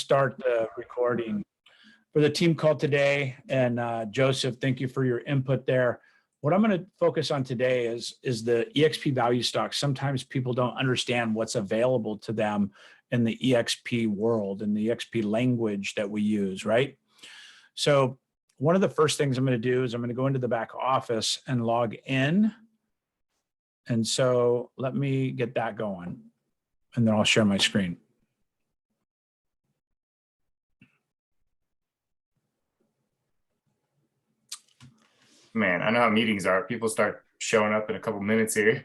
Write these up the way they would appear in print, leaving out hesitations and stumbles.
start the recording. For the team call today, and Joseph, thank you for your input there. What I'm going to focus on today is the EXP value stock. Sometimes people don't understand what's available to them in the EXP world and the EXP language that we use, right? So one of the first things I'm going to do is I'm going to go into the back office and log in. And so let me get that going, and then I'll share my screen. Man, I know how meetings are. People start showing up in a couple minutes here.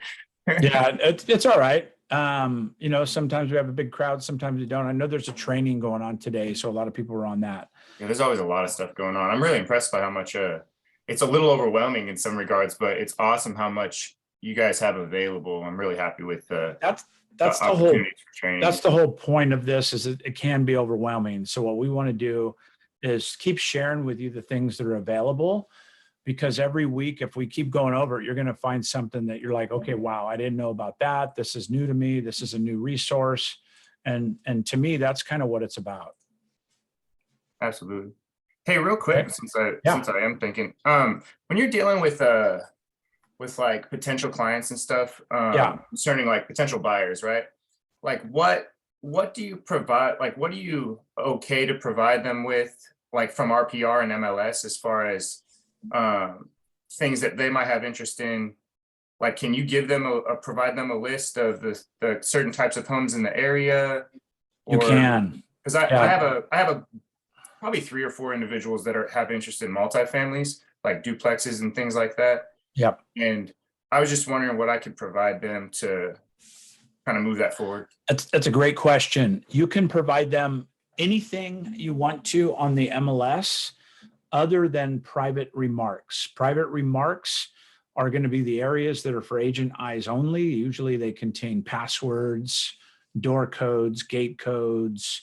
Yeah, it's all right. You know, sometimes we have a big crowd, sometimes we don't. I know there's a training going on today, so a lot of people are on that. Yeah, there's always a lot of stuff going on. I'm really impressed by how much it's a little overwhelming in some regards, but it's awesome how much you guys have available. I'm really happy with that's the the whole for training. That's the whole point of this, is it can be overwhelming. So what we want to do is keep sharing with you the things that are available, because every week, if we keep going over it, you're going to find something that you're like, okay, wow, I didn't know about that. This is new to me. This is a new resource. And to me, that's kind of what it's about. Absolutely. Hey, real quick, Okay. since I am thinking, when you're dealing with like potential clients and stuff, concerning like potential buyers, right? Like what do you provide? Like, what are you okay to provide them with, like from RPR and MLS, as far as things that they might have interest in? Like, can you give them provide them a list of the certain types of homes in the area? You can, because I have a probably 3 or 4 individuals that have interest in multifamilies, like duplexes and things like that. Yep. And I was just wondering what I could provide them to kind of move that forward. That's a great question. You can provide them anything you want to on the MLS other than private remarks. Private remarks are going to be the areas that are for agent eyes only. Usually they contain passwords, door codes, gate codes,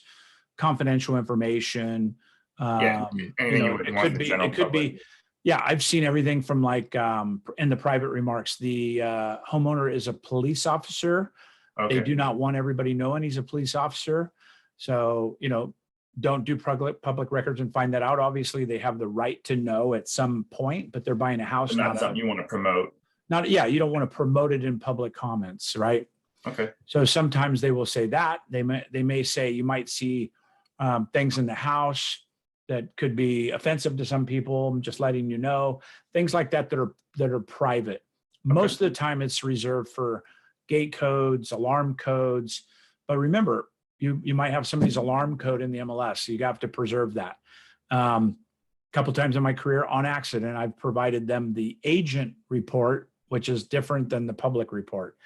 confidential information. Anything you would want the general public. Yeah, I've seen everything from like in the private remarks, the homeowner is a police officer. Okay. They do not want everybody knowing he's a police officer. So, you know, don't do public records and find that out. Obviously, they have the right to know at some point, but they're buying a house. Not something you want to promote. You don't want to promote it in public comments, right? Okay. So sometimes they will say that. They may say you might see things in the house that could be offensive to some people. I'm just letting you know, things like that that are private. Okay. Most of the time it's reserved for gate codes, alarm codes. But remember, you might have somebody's alarm code in the MLS, so you have to preserve that. A couple times in my career, on accident, I've provided them the agent report, which is different than the public report.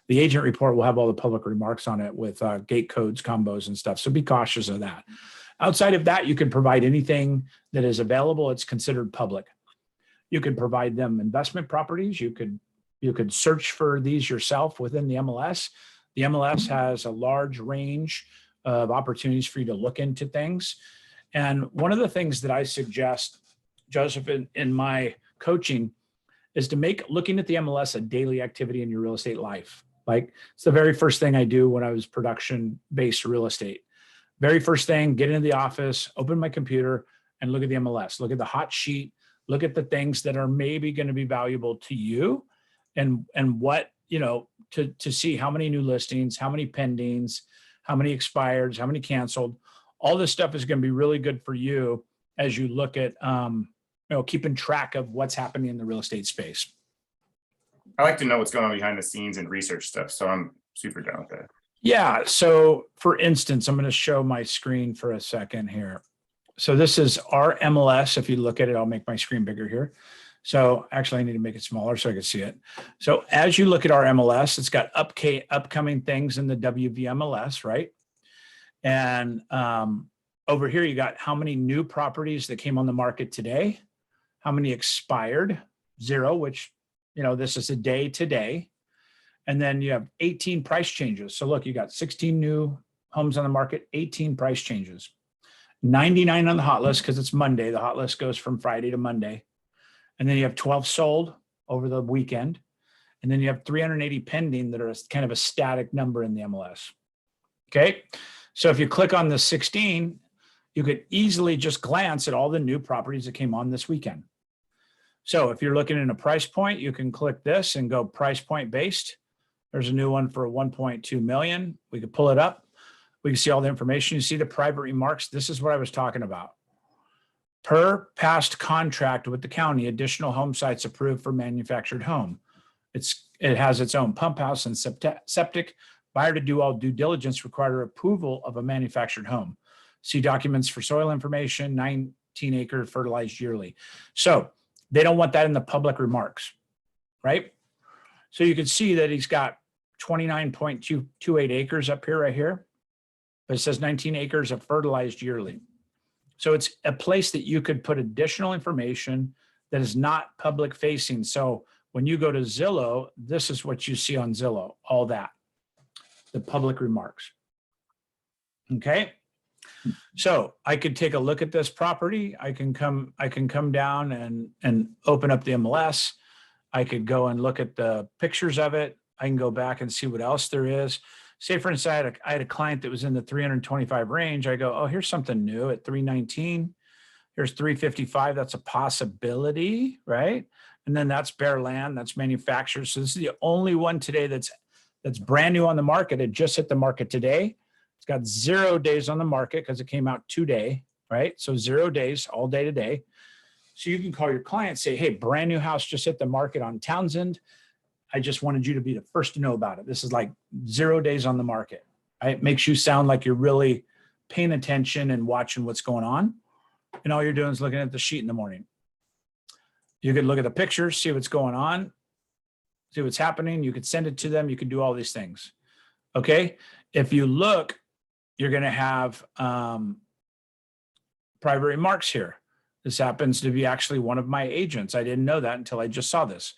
The agent report will have all the public remarks on it with gate codes, combos, and stuff. So be cautious of that. Outside of that, you can provide anything that is available. It's considered public. You could provide them investment properties. You could search for these yourself within the MLS. The MLS has a large range of opportunities for you to look into things. And one of the things that I suggest, Joseph, in my coaching, is to make looking at the MLS a daily activity in your real estate life. Like, it's the very first thing I do when I was production-based real estate. Very first thing, get into the office, open my computer, and look at the MLS. Look at the hot sheet. Look at the things that are maybe going to be valuable to you, and what, you know, to see how many new listings, how many pendings, how many expireds, how many canceled. All this stuff is going to be really good for you as you look at, keeping track of what's happening in the real estate space. I like to know what's going on behind the scenes and research stuff, so I'm super down with that. Yeah. So for instance, I'm going to show my screen for a second here. So this is our MLS. If you look at it, I'll make my screen bigger here. So actually I need to make it smaller so I can see it. So as you look at our MLS, it's got upcoming things in the WVMLS, right? And over here, you got how many new properties that came on the market today, how many expired, 0, which, you know, this is a day today. And then you have 18 price changes. So look, you got 16 new homes on the market, 18 price changes, 99 on the hot list because it's Monday. The hot list goes from Friday to Monday. And then you have 12 sold over the weekend. And then you have 380 pending that are kind of a static number in the MLS. Okay. So if you click on the 16, you could easily just glance at all the new properties that came on this weekend. So if you're looking at a price point, you can click this and go price point based. There's a new one for 1.2 million. We could pull it up. We can see all the information. You see the private remarks. This is what I was talking about. Per past contract with the county, additional home sites approved for manufactured home. It has its own pump house and septic. Buyer to do all due diligence require approval of a manufactured home. See documents for soil information, 19 acre fertilized yearly. So they don't want that in the public remarks, right? So you can see that he's got 29.228 acres up here, right here. But it says 19 acres of fertilized yearly. So it's a place that you could put additional information that is not public facing. So when you go to Zillow, this is what you see on Zillow, all that, the public remarks. Okay. So I could take a look at this property. I can come down and open up the MLS. I could go and look at the pictures of it. I can go back and see what else there is. Say for instance, I had a client that was in the 325 range. I go, oh, here's something new at 319. Here's 355. That's a possibility, right? And then that's bare land, that's manufactured. So this is the only one today that's brand new on the market. It just hit the market today. It's got 0 days on the market because it came out today, right? So 0 days, all day today. So you can call your client, say, hey, brand new house just hit the market on Townsend. I just wanted you to be the first to know about it. This is like 0 days on the market. Right? It makes you sound like you're really paying attention and watching what's going on. And all you're doing is looking at the sheet in the morning. You could look at the pictures, see what's going on, see what's happening. You could send it to them. You could do all these things. Okay. If you look, you're going to have private remarks here. This happens to be actually one of my agents. I didn't know that until I just saw this.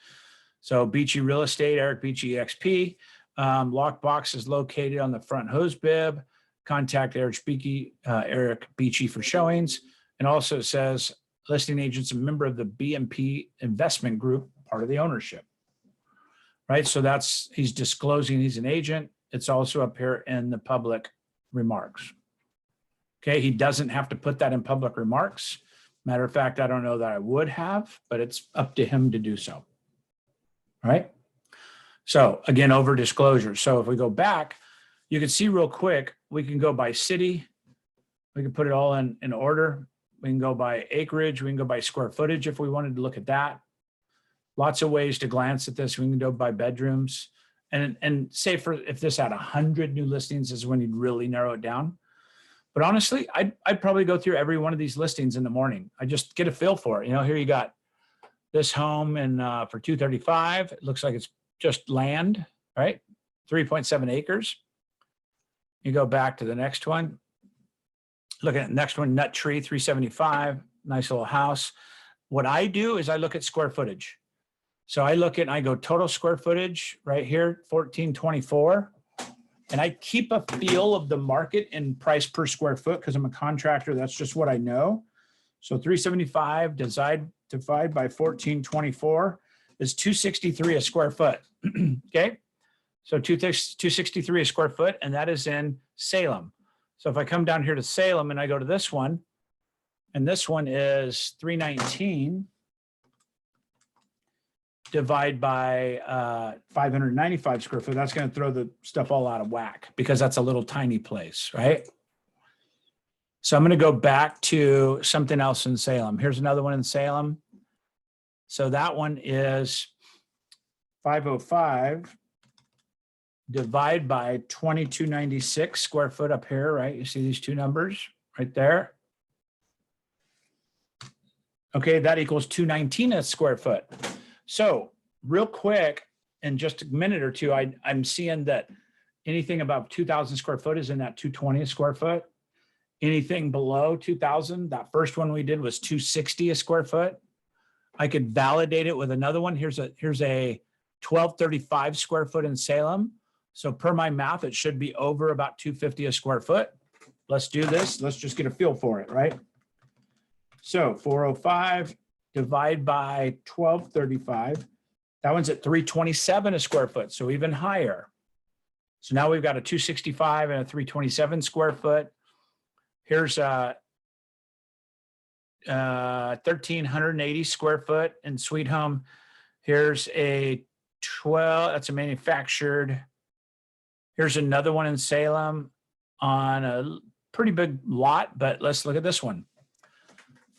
So Beachy Real Estate, Eric Beachy EXP. Lockbox is located on the front hose bib. Contact Eric Beachy for showings. And also says listing agent's a member of the BMP investment group, part of the ownership. Right. So he's disclosing he's an agent. It's also up here in the public remarks. Okay. He doesn't have to put that in public remarks. Matter of fact, I don't know that I would have, but it's up to him to do so. All right. So again, over disclosure. So if we go back, you can see real quick, we can go by city. We can put it all in order. We can go by acreage. We can go by square footage if we wanted to look at that. Lots of ways to glance at this. We can go by bedrooms and say for if this had 100 new listings is when you'd really narrow it down. But honestly, I'd probably go through every one of these listings in the morning. I just get a feel for it. You know, here you got this home and for 235, it looks like it's just land, right? 3.7 acres. You go back to the next one. Look at the next one, Nut Tree, 375, nice little house. What I do is I look at square footage. So I look at and I go total square footage right here, 1424. And I keep a feel of the market and price per square foot because I'm a contractor. That's just what I know. So 375 divide by 1424 is 263 a square foot. Okay. So 263 a square foot, and that is in Salem. So if I come down here to Salem and I go to this one, and this one is 319 divide by 595 square foot, that's going to throw the stuff all out of whack because that's a little tiny place, right? So I'm going to go back to something else in Salem. Here's another one in Salem. So that one is 505 divide by 2296 square foot up here, right? You see these two numbers right there. Okay, that equals 219 a square foot. So real quick, in just a minute or two, I'm seeing that anything above 2,000 square foot is in that 220 a square foot. Anything below 2,000, that first one we did was 260 a square foot. I could validate it with another one. Here's a 1235 square foot in Salem. So per my math, it should be over about 250 a square foot. Let's do this. Let's just get a feel for it, right? So 405 divide by 1235. That one's at 327 a square foot, so even higher. So now we've got a 265 and a 327 square foot. Here's 1,380 square foot in Sweet Home. Here's a 12, that's a manufactured. Here's another one in Salem on a pretty big lot, but let's look at this one.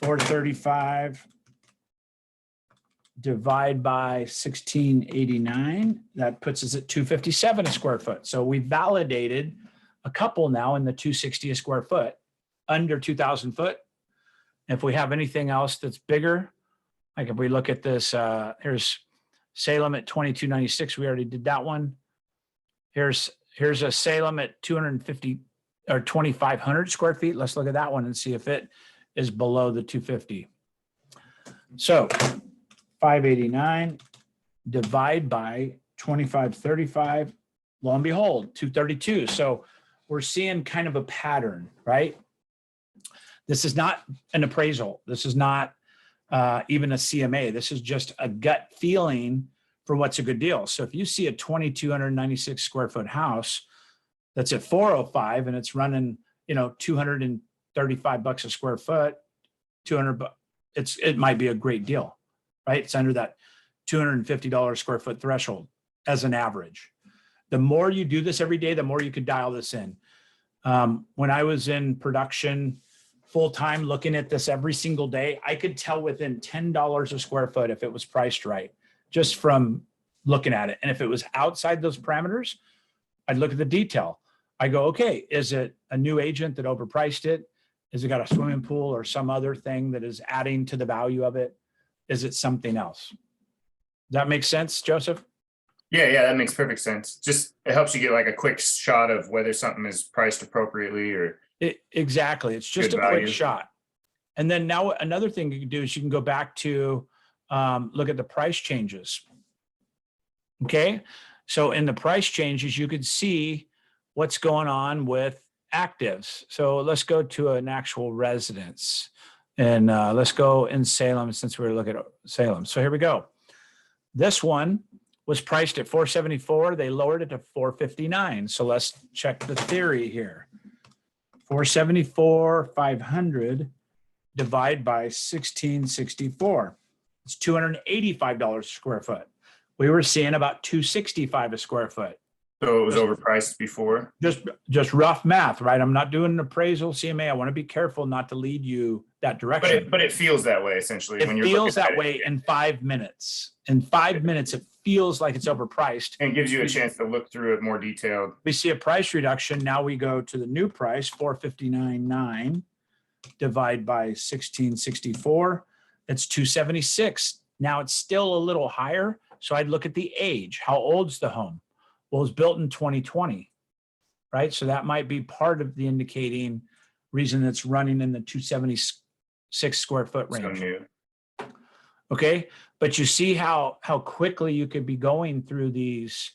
435 divide by 1689. That puts us at 257 a square foot. So we validated a couple now in the 260 a square foot, under 2,000 foot. If we have anything else that's bigger, like if we look at this, here's Salem at 2296. We already did that one. Here's a Salem at 250 or 2,500 square feet. Let's look at that one and see if it is below the 250. So 589 divide by 2535, lo and behold, 232. So we're seeing kind of a pattern, right? This is not an appraisal. This is not even a CMA. This is just a gut feeling for what's a good deal. So if you see a 2,296 square foot house that's at 405 and it's running, you know, 235 bucks a square foot, 200, it might be a great deal, right? It's under that $250 square foot threshold as an average. The more you do this every day, the more you could dial this in. When I was in production full-time looking at this every single day, I could tell within $10 a square foot if it was priced right, just from looking at it. And if it was outside those parameters, I'd look at the detail. I go, okay, is it a new agent that overpriced it? Has it got a swimming pool or some other thing that is adding to the value of it? Is it something else? Does that make sense, Joseph? Yeah, that makes perfect sense. Just it helps you get like a quick shot of whether something is priced appropriately or exactly. It's just a quick shot. And then now another thing you can do is you can go back to look at the price changes. Okay. So in the price changes, you could see what's going on with actives. So let's go to an actual residence and let's go in Salem since we're looking at Salem. So here we go. This one was priced at 474. They lowered it to 459. So let's check the theory here. 474, 500 divide by 1664. It's $285 a square foot. We were seeing about 265 a square foot. So it was overpriced before? Just rough math, right? I'm not doing an appraisal CMA. I want to be careful not to lead you that direction. But it feels that way essentially. It feels that way in 5 minutes. In 5 minutes, it feels like it's overpriced. And gives you a chance to look through it more detailed. We see a price reduction. Now we go to the new price, 459.9 divide by 1664. That's 276. Now it's still a little higher. So I'd look at the age. How old's the home? Well, it was built in 2020, right? So that might be part of the indicating reason it's running in the 276 square foot range. So new. Okay, but you see how quickly you could be going through these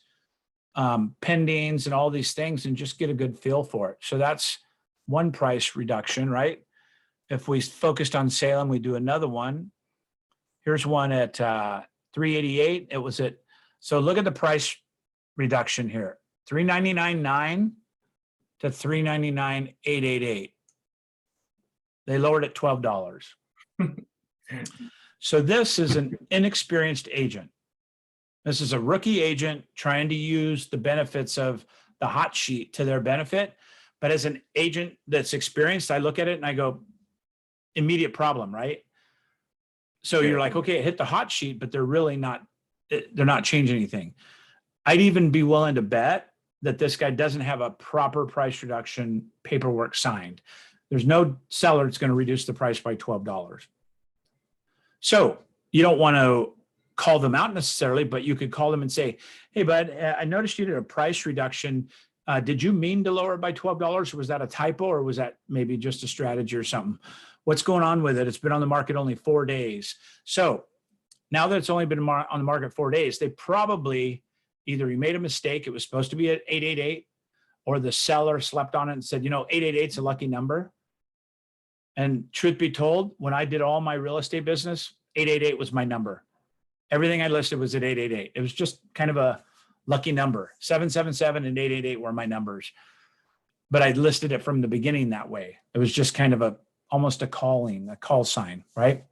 pendings and all these things and just get a good feel for it. So that's one price reduction, right? If we focused on Salem, we do another one. Here's one at 388. It was at, so look at the price reduction here, 399.9 to 399.888. They lowered it $12. So this is an inexperienced agent. This is a rookie agent trying to use the benefits of the hot sheet to their benefit. But as an agent that's experienced, I look at it and I go, immediate problem, right? So you're like, okay, it hit the hot sheet, but they're really not, they're not changing anything. I'd even be willing to bet that this guy doesn't have a proper price reduction paperwork signed. There's no seller that's going to reduce the price by $12. So you don't want to call them out necessarily, but you could call them and say, hey, bud, I noticed you did a price reduction. Did you mean to lower it by $12? Or was that a typo? Or was that maybe just a strategy or something? What's going on with it? It's been on the market only 4 days. So now that it's only been on the market 4 days, they probably either he made a mistake. It was supposed to be at 888, or the seller slept on it and said, you know, 888 is a lucky number. And truth be told, when I did all my real estate business, 888 was my number. Everything I listed was at 888. It was just kind of a lucky number. 777 and 888 were my numbers. But I listed it from the beginning that way. It was just kind of a almost a call sign, right?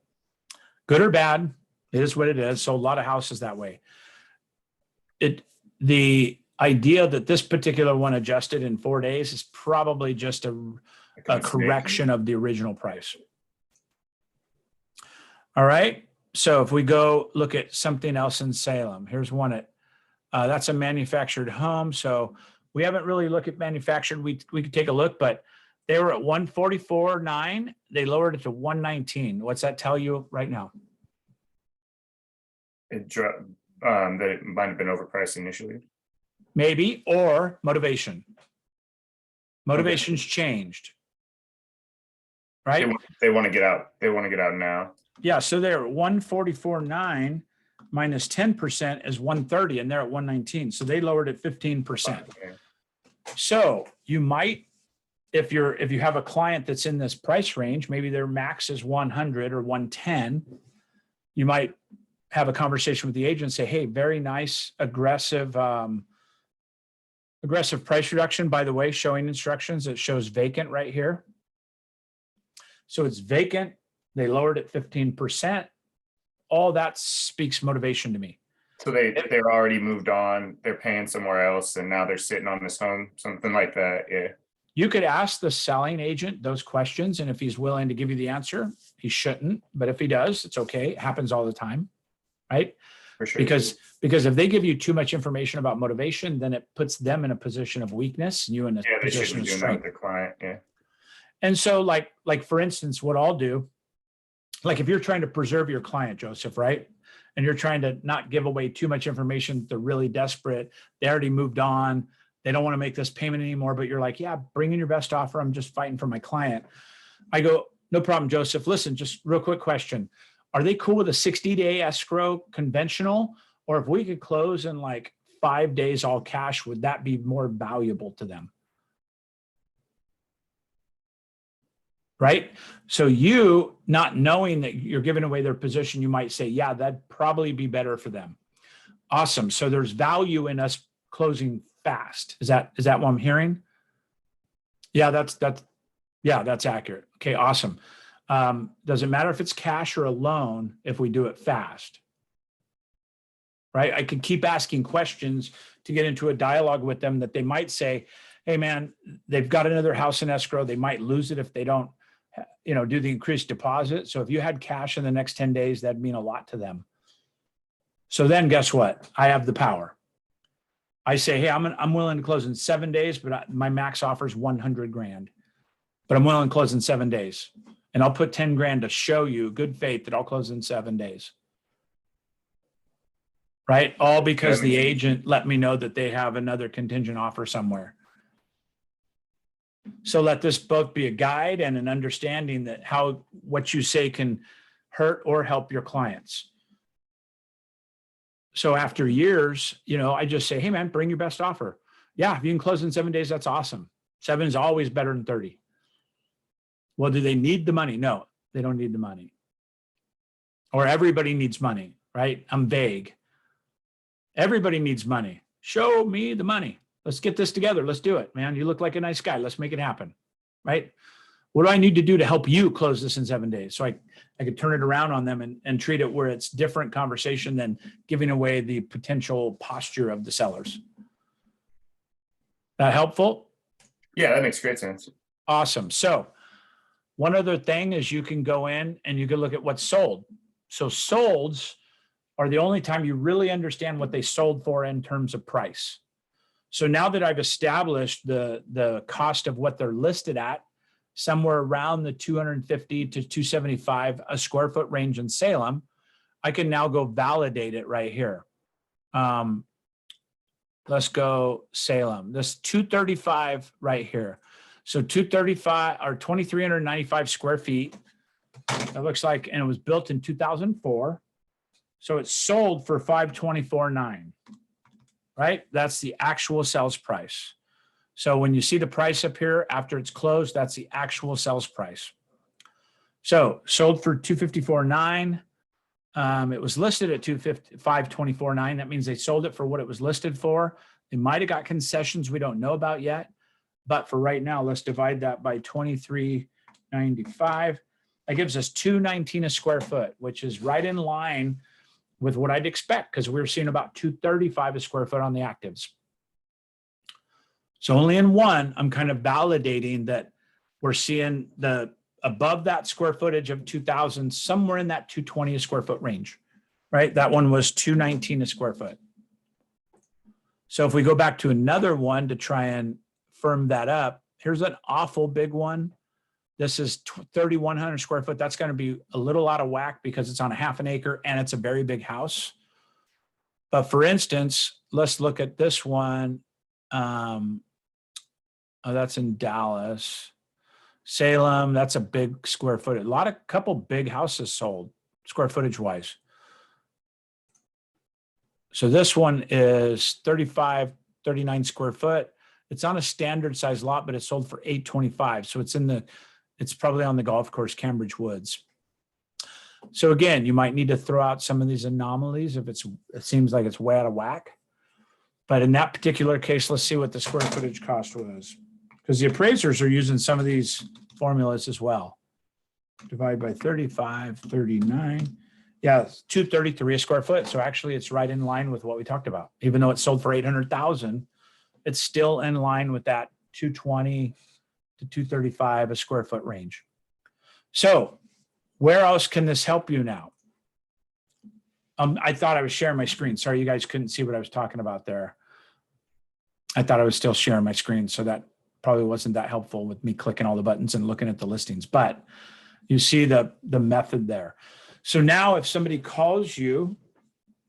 Good or bad, it is what it is. So a lot of houses that way. The idea that this particular one adjusted in 4 days is probably just a correction of the original price. All right. So if we go look at something else in Salem, here's one at, that's a manufactured home. So we haven't really looked at manufactured. We could take a look, but they were at 144.9. They lowered it to 119. What's that tell you right now? It dropped, that it might have been overpriced initially. Maybe, or motivation. Motivation's changed, right? They want to get out. They want to get out now. Yeah, so they're at 144.9 minus 10% is 130, and they're at 119. So they lowered it 15%. Okay. So you might, if you have a client that's in this price range, maybe their max is 100 or 110, you might have a conversation with the agent and say, hey, very nice, aggressive price reduction. By the way, showing instructions, it shows vacant right here. So it's vacant. They lowered it 15%. All that speaks motivation to me. So they're already moved on. They're paying somewhere else, and now they're sitting on this home, something like that. Yeah. You could ask the selling agent those questions, and if he's willing to give you the answer, he shouldn't. But if he does, it's okay. It happens all the time, right? For sure. Because if they give you too much information about motivation, then it puts them in a position of weakness and you in a position of strength. The client, yeah. And so, like for instance, what I'll do, like if you're trying to preserve your client, Joseph, right? And you're trying to not give away too much information, they're really desperate. They already moved on. They don't want to make this payment anymore, but you're like, yeah, bring in your best offer. I'm just fighting for my client. I go, no problem, Joseph. Listen, just real quick question. Are they cool with a 60-day escrow conventional? Or if we could close in like 5 days all cash, would that be more valuable to them? Right? So you not knowing that you're giving away their position, you might say, yeah, that'd probably be better for them. Awesome. So there's value in us closing fast. Is that what I'm hearing? Yeah, that's accurate. Okay, awesome. Does it matter if it's cash or a loan if we do it fast? Right? I could keep asking questions to get into a dialogue with them that they might say, hey man, they've got another house in escrow. They might lose it if they don't, do the increased deposit. So if you had cash in the next 10 days, that'd mean a lot to them. So then guess what? I have the power. I say, hey, I'm willing to close in 7 days, but my max offer is 100 grand, but I'm willing to close in 7 days. And I'll put 10 grand to show you good faith that I'll close in 7 days. Right? All because the agent let me know that they have another contingent offer somewhere. So let this both be a guide and an understanding that what you say can hurt or help your clients. So after years, I just say, hey man, bring your best offer. Yeah, if you can close in 7 days, that's awesome. 7 is always better than 30. Well, do they need the money? No, they don't need the money. Or everybody needs money, right? I'm vague. Everybody needs money. Show me the money. Let's get this together. Let's do it, man. You look like a nice guy. Let's make it happen, right? What do I need to do to help you close this in 7 days? So I could turn it around on them and treat it where it's different conversation than giving away the potential posture of the sellers. That helpful? Yeah, that makes great sense. Awesome. So one other thing is you can go in and you can look at what's sold. So solds are the only time you really understand what they sold for in terms of price. So now that I've established the cost of what they're listed at, somewhere around the 250 to 275 a square foot range in Salem, I can now go validate it right here. Let's go Salem. This 235 right here. So 235 or 2,395 square feet. That looks like, and it was built in 2004. So it's sold for $524,900, right? That's the actual sales price. So when you see the price up here after it's closed, that's the actual sales price. So sold for $254,900. It was listed at $524,900. That means they sold it for what it was listed for. They might have got concessions we don't know about yet. But for right now, let's divide that by 23 295. That gives us 219 a square foot, which is right in line with what I'd expect, because we were seeing about 235 a square foot on the actives. So only in one, I'm kind of validating that we're seeing the above that square footage of 2,000, somewhere in that 220 a square foot range, right? That one was 219 a square foot. So if we go back to another one to try and firm that up, here's an awful big one. This is 3,100 square foot. That's going to be a little out of whack because it's on a half an acre and it's a very big house. But for instance, let's look at this one. Oh, that's in Dallas. Salem, that's a big square footage. Couple big houses sold square footage wise. So this one is 35, 39 square foot. It's on a standard size lot, but it's sold for 825. So it's probably on the golf course, Cambridge Woods. So again, you might need to throw out some of these anomalies if it seems like it's way out of whack. But in that particular case, let's see what the square footage cost was, because the appraisers are using some of these formulas as well. Divide by 35, 39. Yeah, 233 a square foot. So actually it's right in line with what we talked about. Even though it's sold for 800,000, it's still in line with that 220 to 235 a square foot range. So where else can this help you now? I thought I was sharing my screen. Sorry, you guys couldn't see what I was talking about there. I thought I was still sharing my screen, so that probably wasn't that helpful with me clicking all the buttons and looking at the listings, but you see the method there. So now if somebody calls you,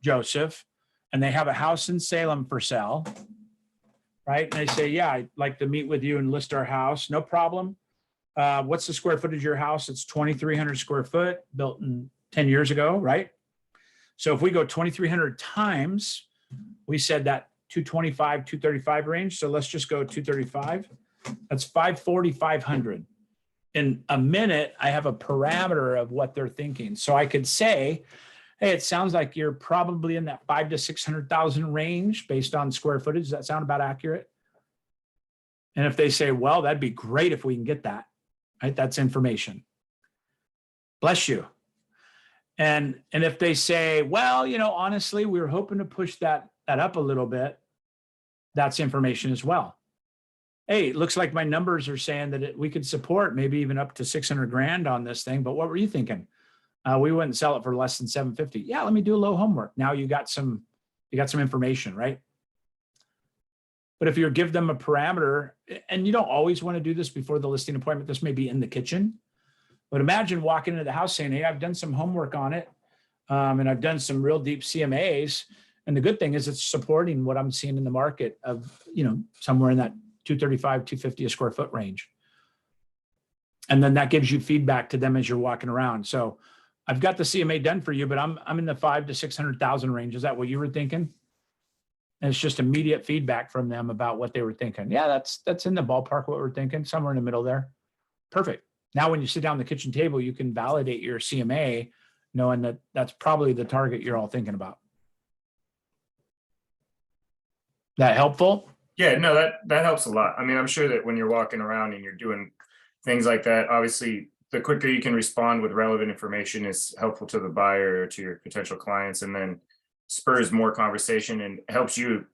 Joseph, and they have a house in Salem for sale, right? And they say, yeah, I'd like to meet with you and list our house. No problem. What's the square footage of your house? It's 2,300 square foot, built in 10 years ago, right? So if we go 2,300 times, we said that 225, 235 range. So let's just go 235. That's 540, 500. In a minute, I have a parameter of what they're thinking. So I could say, hey, it sounds like you're probably in that 500,000 to 600,000 range based on square footage. Does that sound about accurate? And if they say, well, that'd be great if we can get that, right? That's information. Bless you. And if they say, well, honestly, we were hoping to push that up a little bit, that's information as well. Hey, it looks like my numbers are saying that we could support maybe even up to 600 grand on this thing, but what were you thinking? We wouldn't sell it for less than 750. Yeah, let me do a little homework. Now you got some information, right? But if you give them a parameter, and you don't always want to do this before the listing appointment, this may be in the kitchen, but imagine walking into the house saying, hey, I've done some homework on it, and I've done some real deep CMAs. And the good thing is it's supporting what I'm seeing in the market of, somewhere in that 235, 250 a square foot range. And then that gives you feedback to them as you're walking around. So I've got the CMA done for you, but I'm in the 500,000 to 600,000 range. Is that what you were thinking? And it's just immediate feedback from them about what they were thinking. Yeah, that's in the ballpark what we're thinking, somewhere in the middle there. Perfect. Now, when you sit down at the kitchen table, you can validate your CMA, knowing that that's probably the target you're all thinking about. That helpful? Yeah, no, that helps a lot. I mean, I'm sure that when you're walking around and you're doing things like that, obviously, the quicker you can respond with relevant information is helpful to the buyer or to your potential clients, and then spurs more conversation and helps you,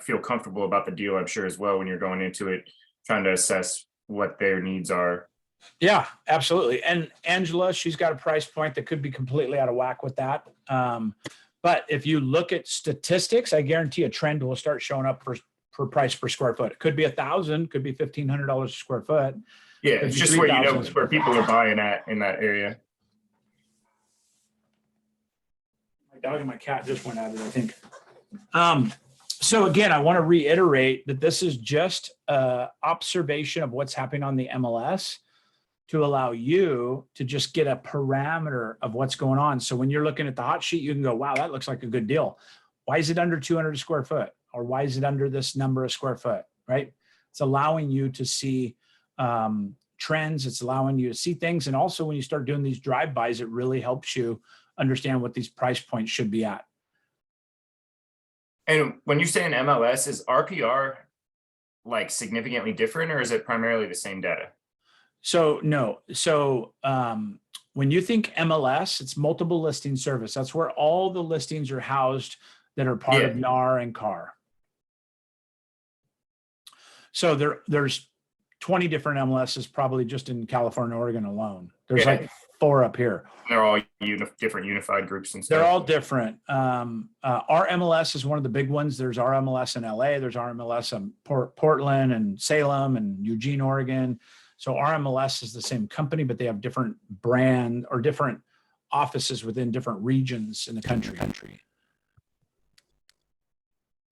feel comfortable about the deal, I'm sure, as well, when you're going into it, trying to assess what their needs are. Yeah, absolutely. And Angela, she's got a price point that could be completely out of whack with that. But if you look at statistics, I guarantee a trend will start showing up for price per square foot. It could be $1,000, could be $1,500 a square foot. Yeah, it's just where where people are buying at in that area. My dog and my cat just went at it, I think. So again, I want to reiterate that this is just an observation of what's happening on the MLS to allow you to just get a parameter of what's going on. So when you're looking at the hot sheet, you can go, wow, that looks like a good deal. Why is it under 200 a square foot? Or why is it under this number of square foot, right? It's allowing you to see trends. It's allowing you to see things. And also when you start doing these drive-bys, it really helps you understand what these price points should be at. And when you say an MLS, is RPR like significantly different, or is it primarily the same data? So no. So when you think MLS, it's multiple listing service. That's where all the listings are housed that are part of Yeah. NAR and CAR. So there's 20 different MLSs probably just in California, Oregon alone. There's like 4 up here. They're all different unified groups and stuff. They're all different. Our MLS is one of the big ones. There's our MLS in LA. There's our MLS in Portland and Salem and Eugene, Oregon. So our MLS is the same company, but they have different brand or different offices within different regions in the country.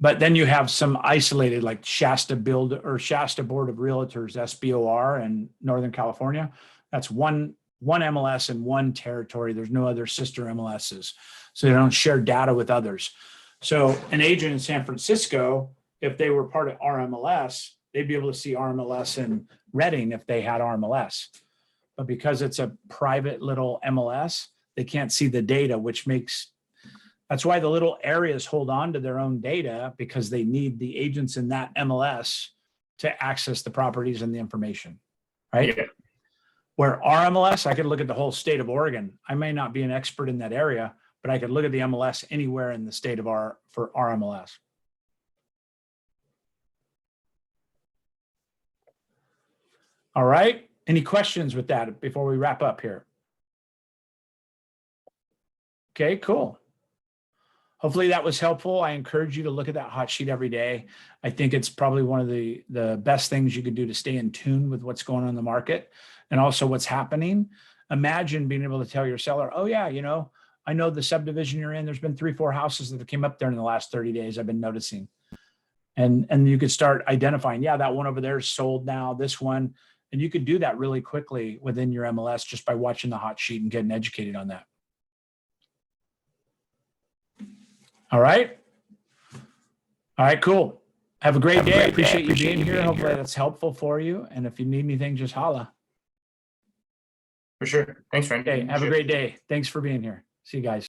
But then you have some isolated, like Shasta Board of Realtors, SBOR, in Northern California. That's one MLS in one territory. There's no other sister MLSs. So they don't share data with others. So an agent in San Francisco, if they were part of our MLS, they'd be able to see our MLS in Redding if they had our MLS. But because it's a private little MLS, they can't see the data, that's why the little areas hold on to their own data, because they need the agents in that MLS to access the properties and the information, right? Yeah. Where our MLS, I could look at the whole state of Oregon. I may not be an expert in that area, but I could look at the MLS anywhere in the state for our MLS. All right. Any questions with that before we wrap up here? Okay, cool. Hopefully that was helpful. I encourage you to look at that hot sheet every day. I think it's probably one of the best things you could do to stay in tune with what's going on in the market and also what's happening. Imagine being able to tell your seller, oh yeah, I know the subdivision you're in, there's been 3-4 houses that have came up there in the last 30 days I've been noticing. And you could start identifying, yeah, that one over there is sold now, this one. And you could do that really quickly within your MLS just by watching the hot sheet and getting educated on that. All right. All right, cool. Have a great day. I appreciate you being here. Hopefully that's helpful for you. And if you need anything, just holla. For sure. Thanks, Randy. Okay, have a great day. Thanks for being here. See you guys.